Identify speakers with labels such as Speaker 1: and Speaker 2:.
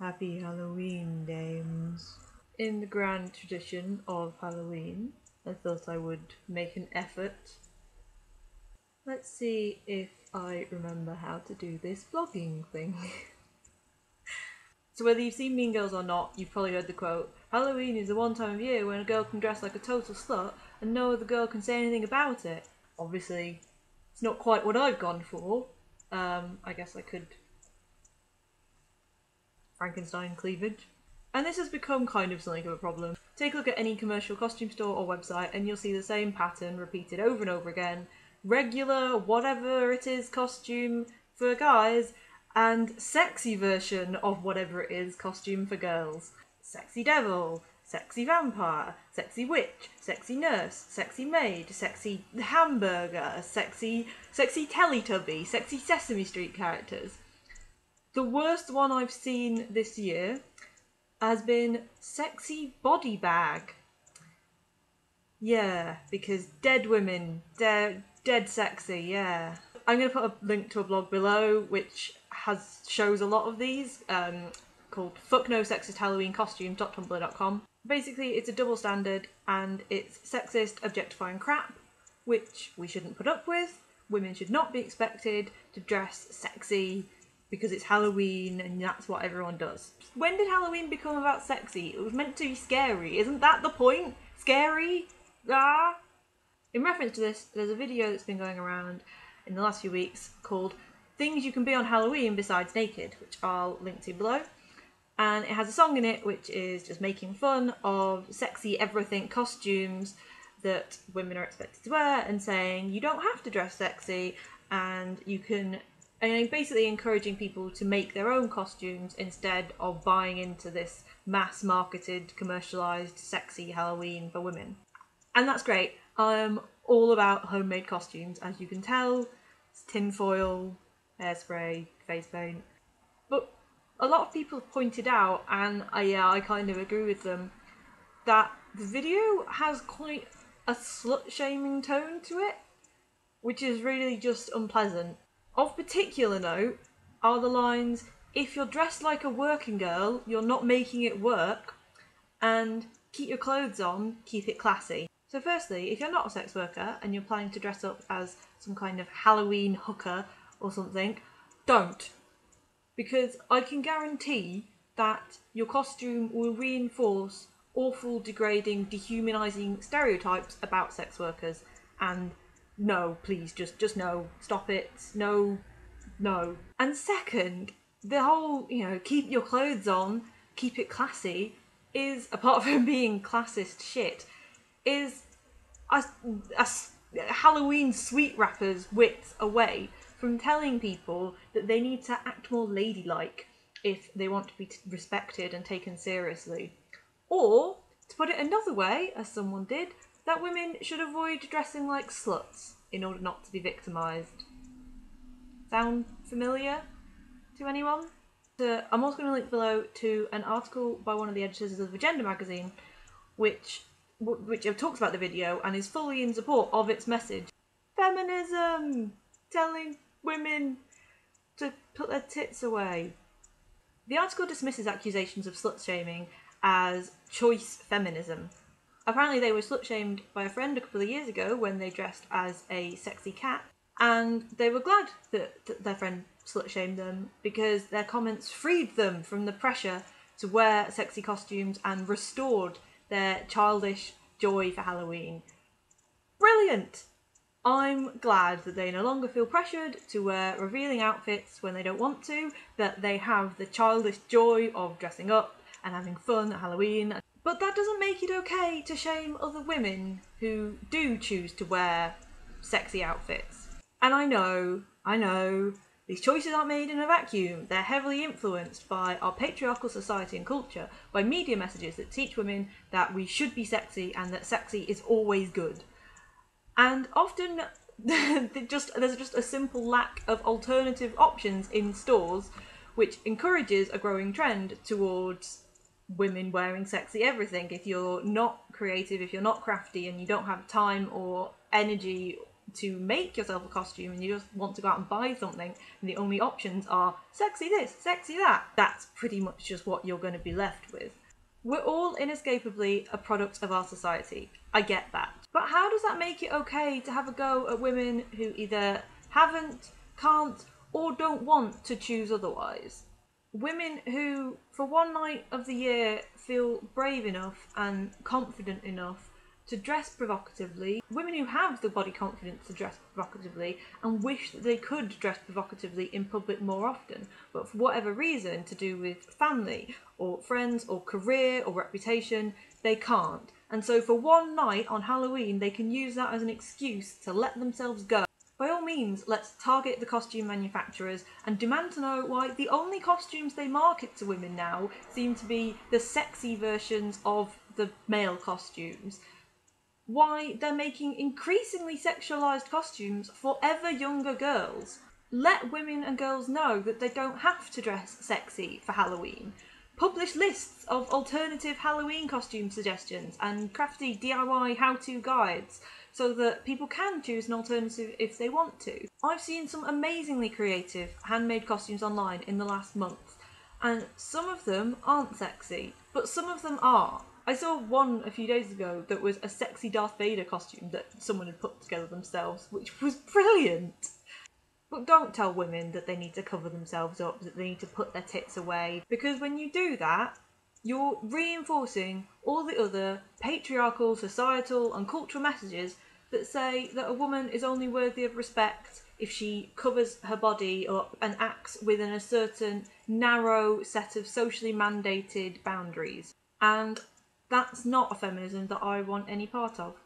Speaker 1: Happy Halloween, dames. In the grand tradition of Halloween, I thought I would make an effort. Let's see if I remember how to do this vlogging thing. So whether you've seen Mean Girls or not, you've probably heard the quote, Halloween is the one time of year when a girl can dress like a total slut and no other girl can say anything about it. Obviously, it's not quite what I've gone for. I guess I could Frankenstein cleavage. And this has become kind of something of a problem. Take a look at any commercial costume store or website and you'll see the same pattern repeated over and over again. Regular, whatever it is, costume for guys, and sexy version of whatever it is, costume for girls. Sexy devil, sexy vampire, sexy witch, sexy nurse, sexy maid, sexy hamburger, sexy Teletubby, sexy Sesame Street characters. The worst one I've seen this year has been sexy body bag. Yeah, because dead women, dead sexy, yeah. I'm going to put a link to a blog below which shows a lot of these, called fucknosexisthalloweencostumes.tumblr.com. Basically, it's a double standard and it's sexist, objectifying crap, which we shouldn't put up with. Women should not be expected to dress sexy because it's Halloween and that's what everyone does. When did Halloween become about sexy? It was meant to be scary. Isn't that the point? Scary? Ah! In reference to this, there's a video that's been going around in the last few weeks called Things You Can Be on Halloween Besides Naked, which I'll link to below. And it has a song in it which is just making fun of sexy everything costumes that women are expected to wear and saying you don't have to dress sexy and you can, and basically encouraging people to make their own costumes instead of buying into this mass marketed, commercialised, sexy Halloween for women. And that's great. I'm all about homemade costumes, as you can tell. It's tinfoil, hairspray, face paint. But a lot of people have pointed out, and I kind of agree with them, that the video has quite a slut-shaming tone to it, which is really just unpleasant. Of particular note are the lines, if you're dressed like a working girl, you're not making it work, and keep your clothes on, keep it classy. So firstly, if you're not a sex worker and you're planning to dress up as some kind of Halloween hooker or something, don't. Because I can guarantee that your costume will reinforce awful, degrading, dehumanising stereotypes about sex workers. And no, please, just no. Stop it. No. And second, the whole, keep your clothes on, keep it classy, is, apart from being classist shit, is a Halloween sweet rapper's wits away from telling people that they need to act more ladylike if they want to be respected and taken seriously. Or, to put it another way, as someone did, that women should avoid dressing like sluts in order not to be victimised. Sound familiar to anyone? I'm also going to link below to an article by one of the editors of Agenda magazine, which talks about the video and is fully in support of its message. Feminism! Telling women to put their tits away. The article dismisses accusations of slut-shaming as choice feminism. Apparently they were slut-shamed by a friend a couple of years ago when they dressed as a sexy cat, and they were glad that their friend slut-shamed them because their comments freed them from the pressure to wear sexy costumes and restored their childish joy for Halloween. Brilliant! I'm glad that they no longer feel pressured to wear revealing outfits when they don't want to, that they have the childish joy of dressing up and having fun at Halloween. But that doesn't make it okay to shame other women who do choose to wear sexy outfits. And I know, these choices aren't made in a vacuum. They're heavily influenced by our patriarchal society and culture, by media messages that teach women that we should be sexy and that sexy is always good. And often there's just a simple lack of alternative options in stores, which encourages a growing trend towards women wearing sexy everything. If you're not creative, if you're not crafty, and you don't have time or energy, to make yourself a costume and you just want to go out and buy something and the only options are sexy this, sexy that, that's pretty much just what you're going to be left with. We're all inescapably a product of our society. I get that. But how does that make it okay to have a go at women who either haven't, can't, or don't want to choose otherwise? Women who, for one night of the year, feel brave enough and confident enough to dress provocatively. Women who have the body confidence to dress provocatively and wish that they could dress provocatively in public more often, but for whatever reason, to do with family or friends or career or reputation, they can't. And so for one night on Halloween, they can use that as an excuse to let themselves go. By all means, let's target the costume manufacturers and demand to know why the only costumes they market to women now seem to be the sexy versions of the male costumes. Why they're making increasingly sexualised costumes for ever younger girls. Let women and girls know that they don't have to dress sexy for Halloween. Publish lists of alternative Halloween costume suggestions and crafty DIY how-to guides so that people can choose an alternative if they want to. I've seen some amazingly creative handmade costumes online in the last month, and some of them aren't sexy, but some of them are. I saw one a few days ago that was a sexy Darth Vader costume that someone had put together themselves, which was brilliant. But don't tell women that they need to cover themselves up, that they need to put their tits away, because when you do that, you're reinforcing all the other patriarchal, societal and cultural messages that say that a woman is only worthy of respect if she covers her body up and acts within a certain narrow set of socially mandated boundaries. And that's not a feminism that I want any part of.